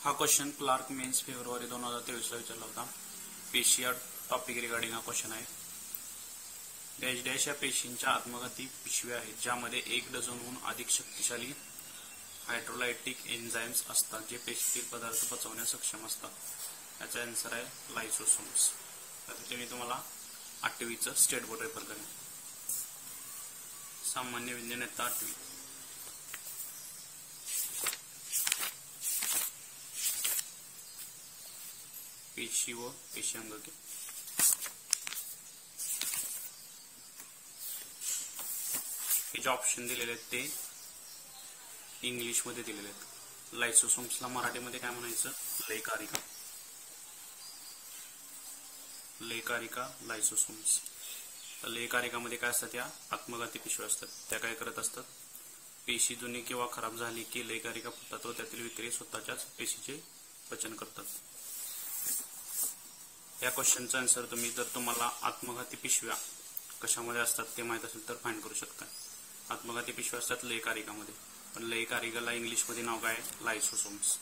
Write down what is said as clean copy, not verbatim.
हा question clerk men's February 2023 ला विचारला होता. पेशी या टॉपिक रिगार्डिंग हा क्वेश्चन आहे. डॅश डॅश या पेशींच्या आत्मघाती पिशव्या आहेत ज्यामध्ये 1 डझनहून अधिक शक्तिशाली हायड्रोलायटिक एन्झाइम्स असतात जे पेशीतील पदार्थ पचवण्यास सक्षम असतात. याचा आन्सर आहे लायसोसोम्स. त्यासाठी मी तुम्हाला 8वीचं स्टेट बोर्ड रेफर करेन. सामान्य विज्ञान इयत्ता 8वी. पेशी व पेशीअंगके. हे जे ऑप्शन दिलेले आहेत ते इंग्लिश मध्ये दिलेले आहेत. लायसोसोम्सला मराठीमध्ये काय म्हणायचं? लयकारिका. लयकारिका लायसोसोम्स. लयकारिकामध्ये काय असतात? या आत्मघाती पिशव्या असतात. त्या काय करत असतात? पेशी जुनी किंवा खराब झाली की लयकारिका फुटतात व त्यातील विक्रिय स्वतःच्याच पेशीचे पचन करतात. या क्वेश्चनचा आन्सर तुम्ही जर तुम्हाला आत्मघाती पिशव्या कशामध्ये असतात ते माहित असेल तर फाइंड करू शकता. आत्मघाती पिशव्या असतात लयकारिकामध्ये, पण लयकारिकाला इंग्लिशमध्ये नाव काय? लायसोसोम्स.